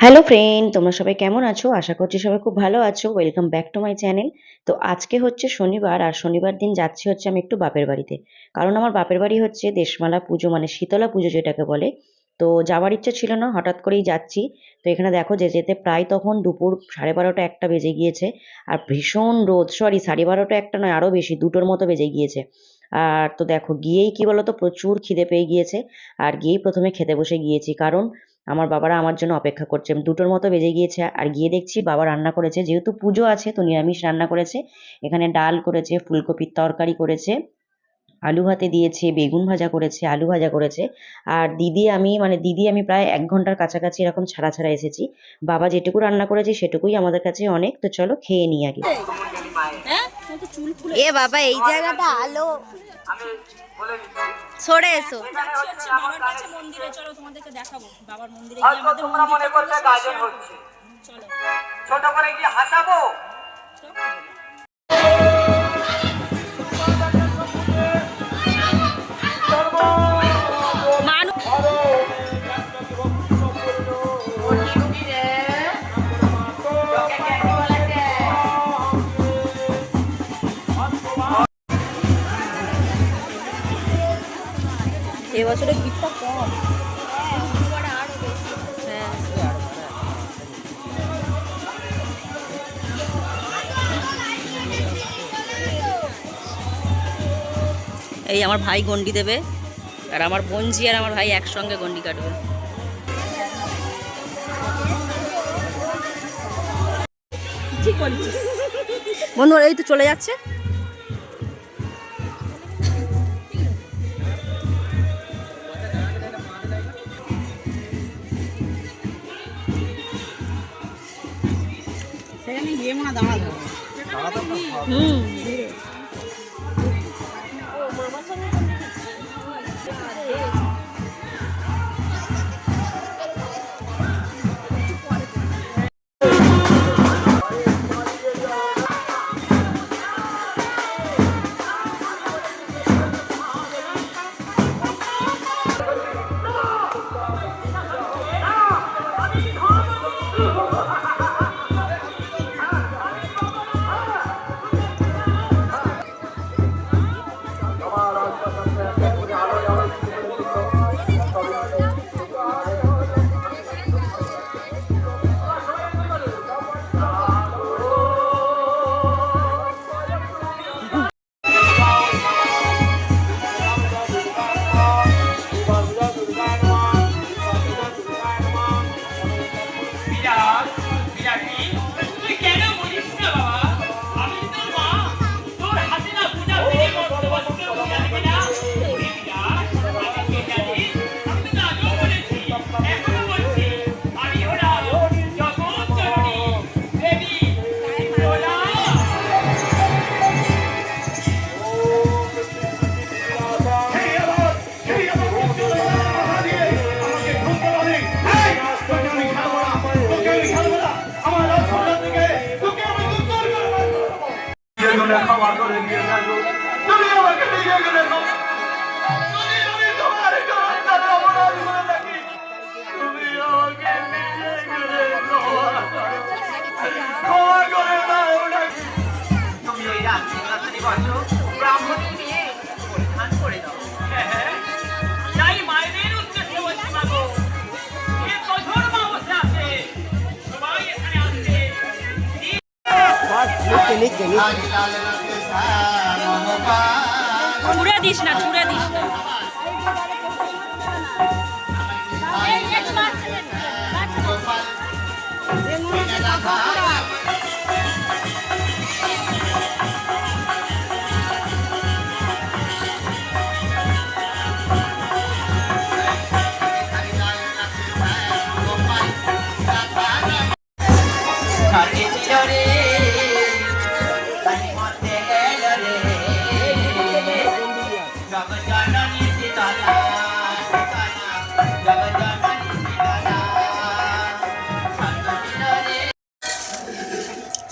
Hello friend, তোমরা সবাই কেমন আছো? আশা করছি সবাই খুব ভালো আছো। Welcome back to my channel. তো আজকে হচ্ছে শনিবার, আর শনিবার দিন যাচ্ছি হচ্ছে আমি একটু বাপের বাড়িতে। কারণ আমার বাপের বাড়ি হচ্ছে দেশমালা পুজো, মানে শীতলা পুজো যেটাকে বলে। তো যাওয়ার ইচ্ছা ছিল না, হঠাৎ করেই যাচ্ছি। তো এখানে দেখো যেতে প্রায় তখন দুপুর 12:30 একটা বেজে গিয়েছে। আর ভীষণ রোদ, সরি 12:30 একটা নয়, আরও বেশি, 2টোর মতো বেজে গিয়েছে। আর তো দেখো গিয়েই কি বলতো, প্রচুর খিদে পেয়ে গিয়েছে। আর গিয়েই প্রথমে খেতে বসে গিয়েছি, কারণ আমার বাবারা আমার জন্য অপেক্ষা করছে। 2টোর মতো বেজে গিয়েছে, আর গিয়ে দেখছি বাবা রান্না করেছে, যেহেতু পুজো আছে তো নিরামিষ রান্না করেছে। এখানে ডাল করেছে, ফুলকপির তরকারি করেছে, আলু ভাতে দিয়েছে, বেগুন ভাজা করেছে, আলু ভাজা করেছে। আর দিদি আমি প্রায় 1 ঘন্টার কাছাকাছি এরকম ছাড়া ছাড়া এসেছি। বাবা যেটুকু রান্না করেছে সেটুকুই আমাদের কাছে অনেক। তো চলো খেয়ে নিই আগে। এ বাবা, এই জায়গাটা আলো, সরে এসো। বাবার কাছে মন্দিরে চলো, তোমাদেরকে দেখাবো বাবার মন্দিরে গিয়ে আমাদের তোমরা মনে করবে গাজন হচ্ছে, চলো ছোট করে কি হাসাবো? মানুষ এবছরে ভিড়টা কম। হ্যাঁ, এই আমার ভাই গন্ডি দেবে, আর আমার বোনঝি আর আমার ভাই একসঙ্গে গন্ডি কাটবে। ঠিক বলছিস। বন্ধুরা এই তো চলে যাচ্ছে। সেখানে গিয়ে মনে দাঁড়াবো। হুম, বিরাট বিরাটি, তুই কেন বলিস না বাবা? আমি তোর মা, তোর হাতে না পূজা থেকে বস্ত্র বিরাটকে না। ওরে বিরাট, আমাকে জানিস, আমি তো আগেও বলেছি, এখনো বলছি, আমি হলাম জগৎ জননী দেবী বিমলা। ক্ষমা করে দিয়ে যাবো, তুমি আমাকে দিয়ে গেলে আমি তোমার জন্য অপরাধ করে থাকি, তুমি আমাকে দিয়ে গেলে ক্ষমা করে দাও নাকি। তুমি ওই রাত্রি বসো, ব্রাহ্মণী নিয়ে পরিধান করে দাও। হ্যাঁ, তাই মায়েদের উদ্দেশ্যে বলছি মাগো, এ কঠোর মা বসে আছে, সবাই এখানে আসছে। ছুড়ে দিস না, ছুড়ে দিস না।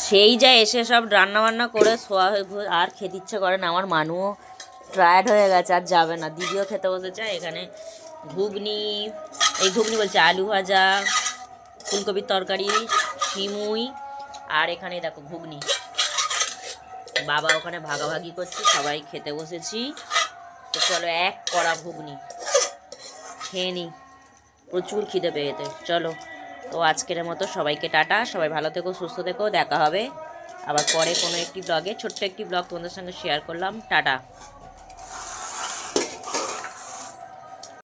সেই যা এসে সব রান্না বান্না করে শোয়া হয়ে আর খেতে ইচ্ছে করে না। আমার মানুও টায়ার্ড হয়ে গেছে, আর যাবে না। দিদিও খেতে বসেছে। এখানে ঘুগনি, এই ঘুগনি বলছে আলু ভাজা, ফুলকপির তরকারি, সিমুই, আর এখানে দেখো ঘুগনি। বাবা ওখানে ভাগাভাগি করছে, সবাই খেতে বসেছি। তো চলো এক কড়া ঘুগনি খেয়ে নিই, প্রচুর খিদে পেয়েছে। চলো, তো আজকের মতো সবাইকে টাটা, সবাই ভালো থেকো, সুস্থ থেকো, দেখা হবে আবার পরে কোনো একটি ব্লগে। ছোট্ট একটি ব্লগ তোমাদের সঙ্গে শেয়ার করলাম। টাটা।